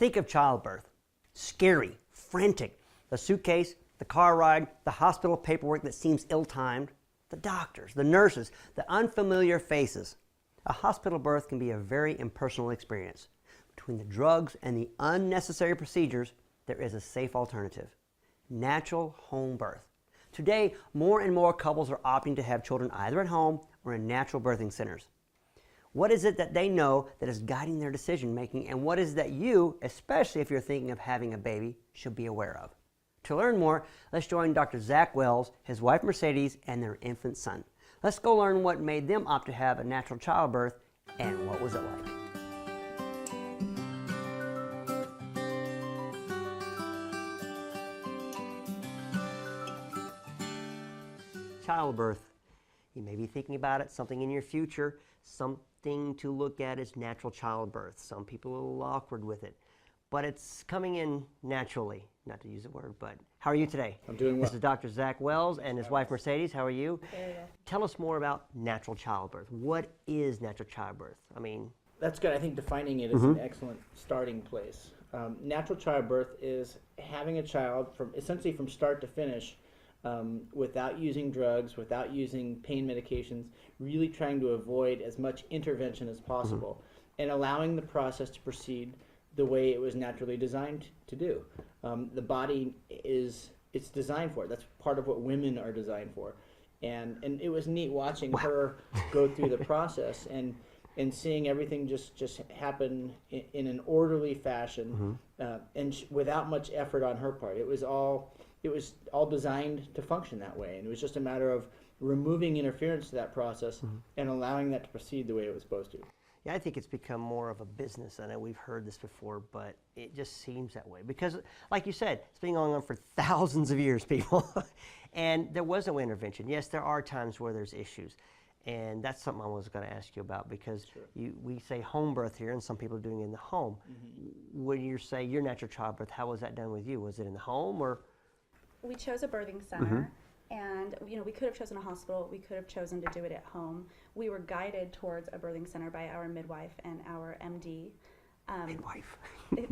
Think of childbirth. Scary, frantic. The suitcase, the car ride, the hospital paperwork that seems ill-timed, the doctors, the nurses, the unfamiliar faces. A hospital birth can be a very impersonal experience. Between the drugs and the unnecessary procedures, there is a safe alternative. Natural home birth. Today, more and more couples are opting to have children either at home or in natural birthing centers. What is it that they know that is guiding their decision making, and what is it that you, especially if you're thinking of having a baby, should be aware of? To learn more, let's join Dr. Zach Wells, his wife Mercedes, and their infant son. Let's go learn what made them opt to have a natural childbirth and what was it like. Childbirth. You may be thinking about it, something in your future, something to look at is natural childbirth. Some people are a little awkward with it, but it's coming in naturally. Not to use the word, but how are you today? I'm doing well. This is Dr. Zach Wells and his wife Mercedes. How are you? Very well. Tell us more about natural childbirth. What is natural childbirth? I mean, that's good. I think defining it is an excellent starting place. Natural childbirth is having a child essentially from start to finish, without using drugs, without using pain medications, really trying to avoid as much intervention as possible, and allowing the process to proceed the way it was naturally designed to do. The body it's designed for it. That's part of what women are designed for. And it was neat watching her go through the process and seeing everything just happen in an orderly fashion, and without much effort on her part. It was all designed to function that way, and it was just a matter of removing interference to that process and allowing that to proceed the way it was supposed to. Yeah, I think it's become more of a business. I know we've heard this before, but it just seems that way. Because, like you said, it's been going on for thousands of years, people. And there was no intervention. Yes, there are times where there's issues. And that's something I was going to ask you about, because we say home birth here, and some people are doing it in the home. When you say your natural childbirth, how was that done with you? Was it in the home or? We chose a birthing center. And we could have chosen a hospital. We could have chosen to do it at home. We were guided towards a birthing center by our midwife and our MD. Midwife.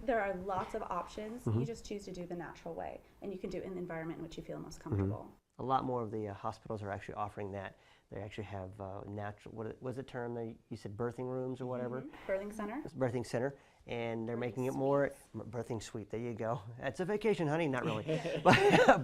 There are lots of options. You just choose to do the natural way, and you can do it in the environment in which you feel most comfortable. A lot more of the hospitals are actually offering that. They actually have natural, what was the term you said, birthing rooms or whatever? Birthing center. Birthing center. And they're making it more, birthing suite, there you go. That's a vacation, honey, not really. But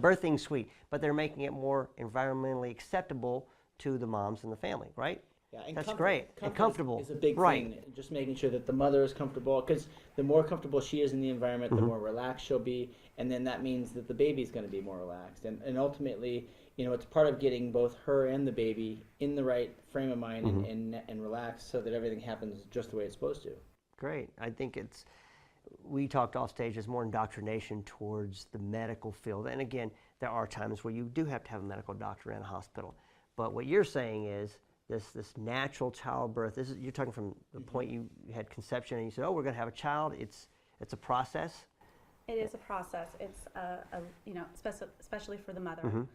birthing suite. But they're making it more environmentally acceptable to the moms and the family, right? Yeah, and that's great. And comfortable. Is a big thing. Just making sure that the mother is comfortable, because the more comfortable she is in the environment, the more relaxed she'll be, and then that means that the baby's going to be more relaxed. And ultimately, it's part of getting both her and the baby in the right frame of mind and relaxed, so that everything happens just the way it's supposed to. Great. I think we talked off stage, there's more indoctrination towards the medical field. And again, there are times where you do have to have a medical doctor in a hospital. But what you're saying is this natural childbirth, you're talking from the point you had conception and you said, oh, we're going to have a child. It's a process. It is a process. It's especially for the mother.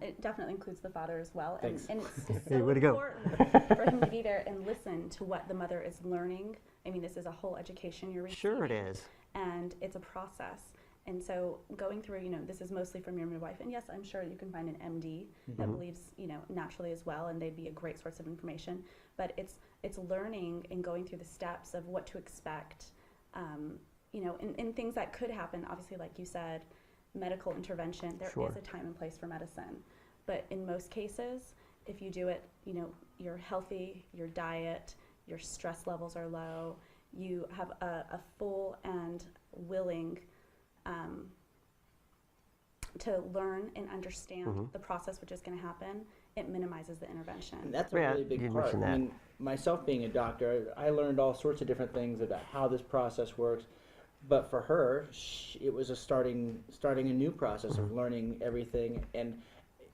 It definitely includes the father as well. And it's just so important for him to be there and listen to what the mother is learning. I mean, this is a whole education you're receiving. Sure it is. And it's a process. And so going through, this is mostly from your midwife. And yes, I'm sure you can find an MD that believes, naturally as well, and they'd be a great source of information. But it's learning and going through the steps of what to expect, and things that could happen. Obviously, like you said, medical intervention, there is a time and place for medicine. But in most cases, if you do it, you're healthy, your diet, your stress levels are low, you have a full and willing to learn and understand the process which is going to happen, it minimizes the intervention. And that's a really big part. I mean, myself being a doctor, I learned all sorts of different things about how this process works. But for her, it was starting a new process of learning everything. And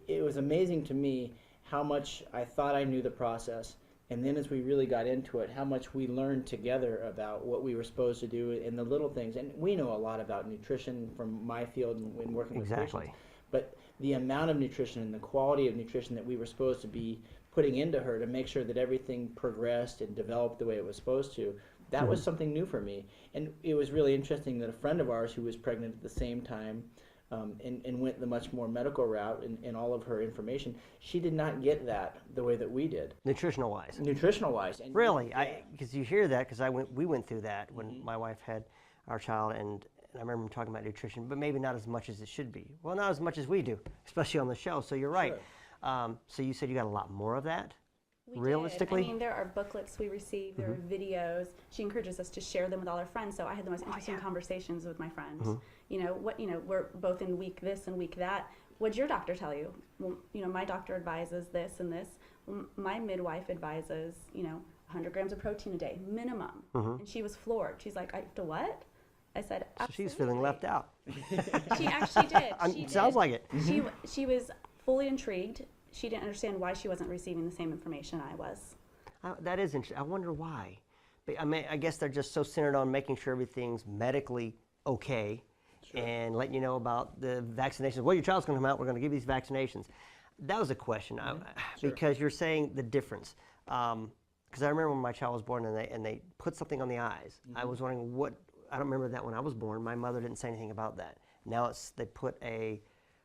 it was amazing to me how much I thought I knew the process. And then as we really got into it, how much we learned together about what we were supposed to do and the little things. And we know a lot about nutrition from my field and working with patients. But the amount of nutrition and the quality of nutrition that we were supposed to be putting into her to make sure that everything progressed and developed the way it was supposed to That was something new for me. And it was really interesting that a friend of ours who was pregnant at the same time and went the much more medical route in all of her information, she did not get that the way that we did. Nutritional wise. Nutritional wise. And Really? Because you hear that, because we went through that when my wife had our child, and I remember him talking about nutrition, but maybe not as much as it should be. Well, not as much as we do, especially on the show, so you're right. Sure. So you said you got a lot more of that? We Realistically? did. I mean, there are booklets we receive, there are videos. She encourages us to share them with all our friends. So I had the most interesting conversations with my friends. You know, we're both in week this and week that. What'd your doctor tell you? Well, you know, my doctor advises this and this. My midwife advises, 100 grams of protein a day, minimum. And she was floored. She's like, I have to what? I said, absolutely. So she's feeling left out. She actually did. Sounds like it. She was fully intrigued. She didn't understand why she wasn't receiving the same information I was. That is interesting. I wonder why. But, I mean, I guess they're just so centered on making sure everything's medically okay and letting you know about the vaccinations. Well, your child's going to come out. We're going to give you these vaccinations. That was a question because you're saying the difference. Because I remember when my child was born and they put something on the eyes. I was wondering what. I don't remember that when I was born. My mother didn't say anything about that. Now they put a.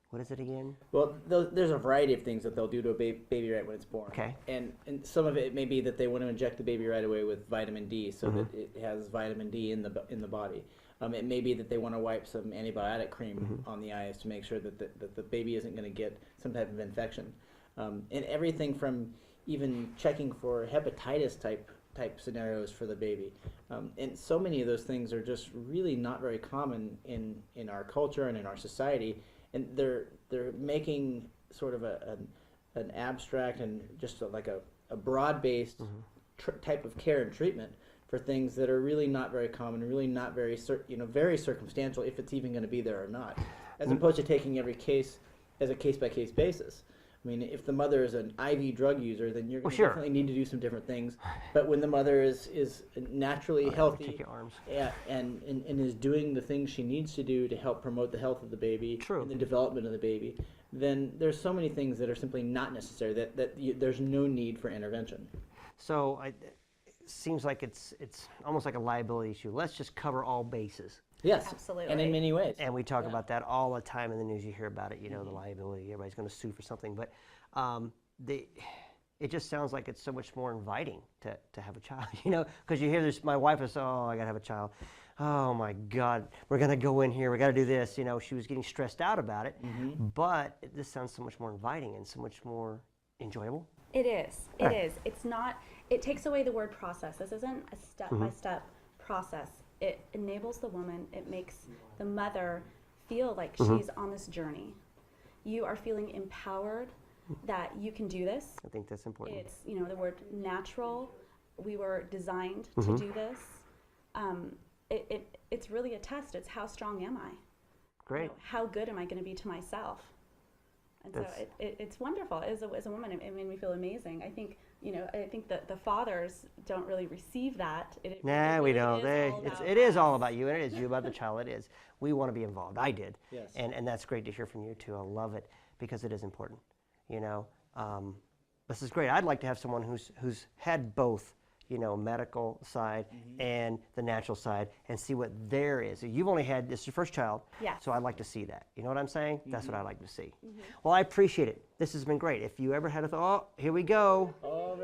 What is it again? Well, there's a variety of things that they'll do to a baby right when it's born. Okay. And some of it may be that they want to inject the baby right away with vitamin D so that it has vitamin D in the body. It may be that they want to wipe some antibiotic cream on the eyes to make sure that the baby isn't going to get some type of infection. And everything from even checking for hepatitis type scenarios for the baby. And so many of those things are just really not very common in our culture and in our society. And they're making sort of an abstract and just like a broad-based type of care and treatment for things that are really not very common, really not very very circumstantial, if it's even going to be there or not, as opposed to taking every case as a case-by-case basis. I mean, if the mother is an IV drug user, then you're going to definitely need to do some different things. But when the mother is naturally healthy and is doing the things she needs to do to help promote the health of the baby and the development of the baby, then there's so many things that are simply not necessary, that there's no need for intervention. So it seems like it's almost like a liability issue. Let's just cover all bases. Yes, absolutely. And in many ways. And we talk about that all the time in the news. You hear about it, the liability. Everybody's going to sue for something. But it just sounds like it's so much more inviting to have a child, because you hear this. My wife was, oh, I got to have a child. Oh, my God, we're going to go in here. We got to do this. She was getting stressed out about it. But this sounds so much more inviting and so much more enjoyable. It is. It is. It's not. It takes away the word process. This isn't a step-by-step process. It enables the woman, it makes the mother feel like she's on this journey. You are feeling empowered that you can do this. I think that's important. It's, the word natural. We were designed to do this. It's really a test. It's how strong am I? Great. How good am I going to be to myself? And so it's wonderful. As a woman, it made me feel amazing. I think, I think that the fathers don't really receive that. We don't. It is all about you, and it is you about the child. It is. We want to be involved. I did. Yes. And that's great to hear from you, too. I love it because it is important. This is great. I'd like to have someone who's had both, medical side and the natural side, and see what there is. You've only had, this is your first child, so I'd like to see that. You know what I'm saying? That's what I'd like to see. Well, I appreciate it. This has been great. If you ever had a thought, here we go.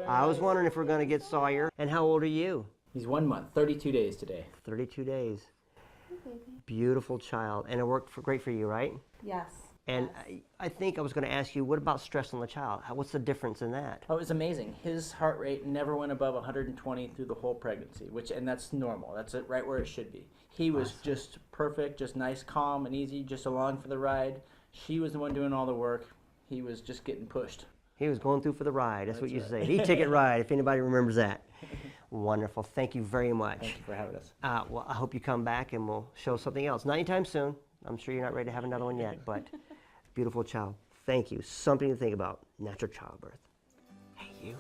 I was wondering if we're going to get Sawyer. And how old are you? He's 1 month, 32 days today. 32 days. Beautiful child. And it worked great for you, right? Yes. And I think I was going to ask you, what about stress on the child? What's the difference in that? Oh, it was amazing. His heart rate never went above 120 through the whole pregnancy, and that's normal. That's right where it should be. He was just perfect, just nice, calm, and easy, just along for the ride. She was the one doing all the work. He was just getting pushed. He was going through for the ride. That's what you say. E-ticket ride, if anybody remembers that. Wonderful. Thank you very much. Thank you for having us. Well, I hope you come back and we'll show something else. Not anytime soon. I'm sure you're not ready to have another one yet, but beautiful child. Thank you. Something to think about. Natural childbirth. Hey, you.